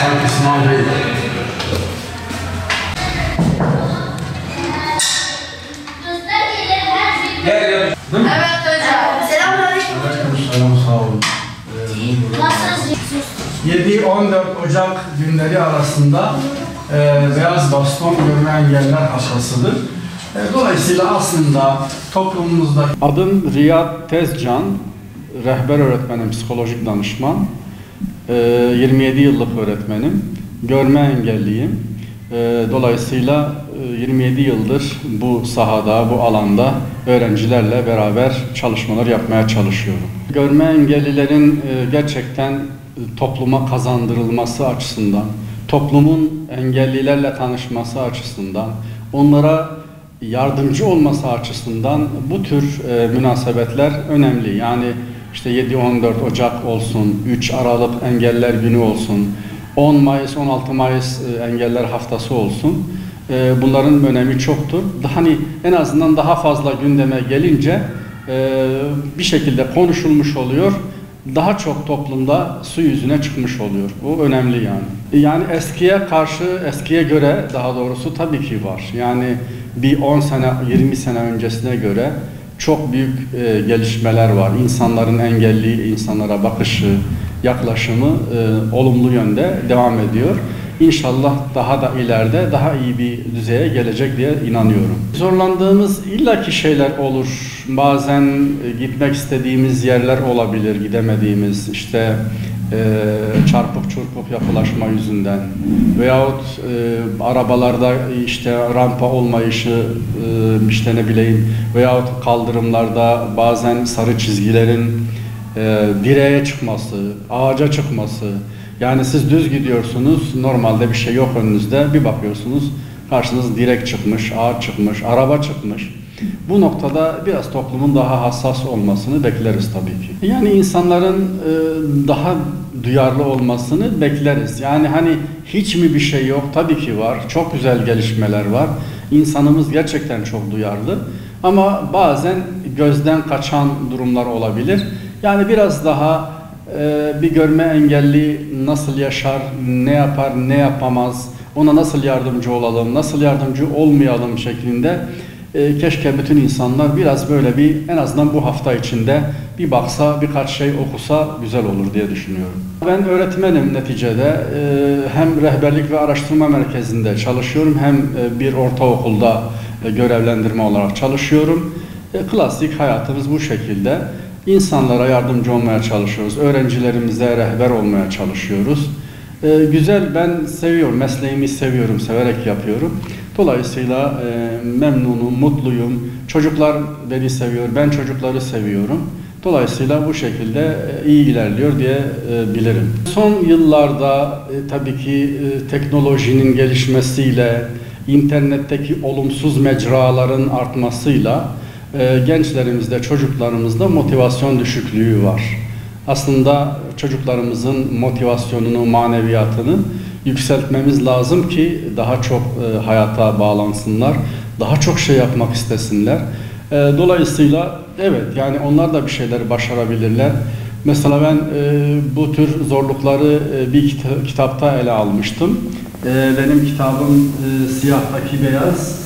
Sanki sınav değil. Evet hocam. Selamünaleyküm. Selam, sağ olun. Nasılsınız? 7-14 Ocak günleri arasında beyaz baston görme engeller haftasıdır. Dolayısıyla aslında toplumumuzda... Adım Riyad Tezcan, rehber öğretmenim, psikolojik danışman. 27 yıllık öğretmenim. Görme engelliyim. Dolayısıyla 27 yıldır bu sahada, bu alanda öğrencilerle beraber çalışmalar yapmaya çalışıyorum. Görme engellilerin gerçekten topluma kazandırılması açısından, toplumun engellilerle tanışması açısından, onlara yardımcı olması açısından bu tür münasebetler önemli. Yani işte 7-14 Ocak olsun, 3 Aralık Engeller Günü olsun, 10 Mayıs, 16 Mayıs Engeller Haftası olsun. Bunların önemi çoktur. Hani en azından daha fazla gündeme gelince bir şekilde konuşulmuş oluyor. Daha çok toplumda su yüzüne çıkmış oluyor. Bu önemli yani. Yani eskiye göre daha doğrusu tabii ki var. Yani bir 10 sene, 20 sene öncesine göre çok büyük gelişmeler var. İnsanların engelli insanlara bakışı, yaklaşımı olumlu yönde devam ediyor. İnşallah daha da ileride daha iyi bir düzeye gelecek diye inanıyorum. Zorlandığımız illaki şeyler olur. Bazen gitmek istediğimiz yerler olabilir, gidemediğimiz işte çarpık çurpuk yapılaşma yüzünden veyahut arabalarda işte rampa olmayışı, işte ne bileyim, veyahut kaldırımlarda bazen sarı çizgilerin direğe çıkması, ağaca çıkması. Yani siz düz gidiyorsunuz, normalde bir şey yok önünüzde, bir bakıyorsunuz karşınız direk çıkmış, ağaç çıkmış, araba çıkmış. Bu noktada biraz toplumun daha hassas olmasını bekleriz tabii ki. Yani insanların daha duyarlı olmasını bekleriz. Yani hani hiç mi bir şey yok? Tabii ki var. Çok güzel gelişmeler var. İnsanımız gerçekten çok duyarlı. Ama bazen gözden kaçan durumlar olabilir. Yani biraz daha bir görme engelli nasıl yaşar, ne yapar, ne yapamaz, ona nasıl yardımcı olalım, nasıl yardımcı olmayalım şeklinde keşke bütün insanlar biraz böyle bir en azından bu hafta içinde bir baksa, birkaç şey okusa güzel olur diye düşünüyorum. Ben öğretmenim neticede. Hem rehberlik ve araştırma merkezinde çalışıyorum hem bir ortaokulda görevlendirme olarak çalışıyorum. Klasik hayatımız bu şekilde. İnsanlara yardımcı olmaya çalışıyoruz. Öğrencilerimize rehber olmaya çalışıyoruz. Güzel, ben seviyorum, mesleğimi seviyorum, severek yapıyorum. Dolayısıyla memnunum, mutluyum. Çocuklar beni seviyor, ben çocukları seviyorum. Dolayısıyla bu şekilde iyi ilerliyor diye bilirim. Son yıllarda tabii ki teknolojinin gelişmesiyle, internetteki olumsuz mecraların artmasıyla gençlerimizde, çocuklarımızda motivasyon düşüklüğü var. Aslında çocuklarımızın motivasyonunu, maneviyatını yükseltmemiz lazım ki daha çok hayata bağlansınlar, daha çok şey yapmak istesinler. Dolayısıyla evet, yani onlar da bir şeyler başarabilirler. Mesela ben bu tür zorlukları bir kitapta ele almıştım. Benim kitabım siyahtaki beyaz.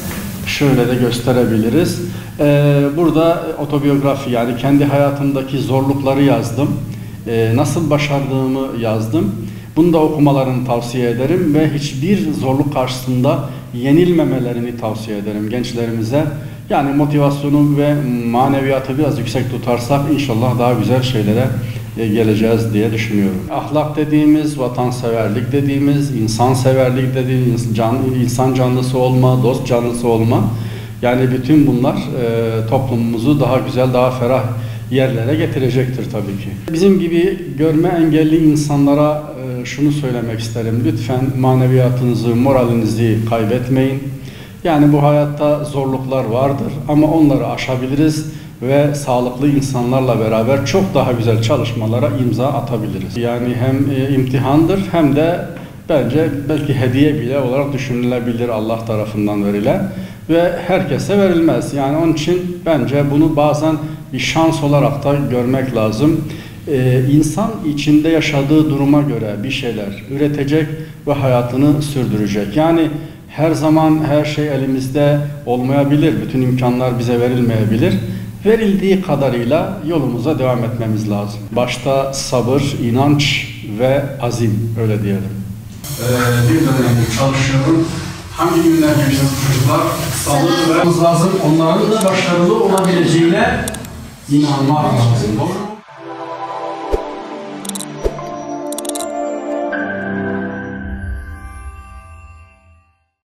Şöyle de gösterebiliriz. Burada otobiyografi, yani kendi hayatımdaki zorlukları yazdım. Nasıl başardığımı yazdım. Bunu da okumalarını tavsiye ederim ve hiçbir zorluk karşısında yenilmemelerini tavsiye ederim gençlerimize. Yani motivasyonu ve maneviyatı biraz yüksek tutarsak inşallah daha güzel şeylere geleceğiz diye düşünüyorum. Ahlak dediğimiz, vatanseverlik dediğimiz, insanseverlik dediğimiz, insan canlısı olma, dost canlısı olma. Yani bütün bunlar toplumumuzu daha güzel, daha ferah yerlere getirecektir tabii ki. Bizim gibi görme engelli insanlara şunu söylemek isterim. Lütfen maneviyatınızı, moralinizi kaybetmeyin. Yani bu hayatta zorluklar vardır ama onları aşabiliriz ve sağlıklı insanlarla beraber çok daha güzel çalışmalara imza atabiliriz. Yani hem imtihandır hem de bence belki hediye bile olarak düşünülebilir, Allah tarafından verilen ve herkese verilmez. Yani onun için bence bunu bazen bir şans olarak da görmek lazım. insan içinde yaşadığı duruma göre bir şeyler üretecek ve hayatını sürdürecek. Yani her zaman her şey elimizde olmayabilir, bütün imkanlar bize verilmeyebilir. Verildiği kadarıyla yolumuza devam etmemiz lazım. Başta sabır, inanç ve azim, öyle diyelim. Bir dönemde çalışıyorum. Hangi günler geçiyor çocuklar? Sabır ve lazım. Onların da başarılı olabileceğine inanmak lazım. Doğru mu?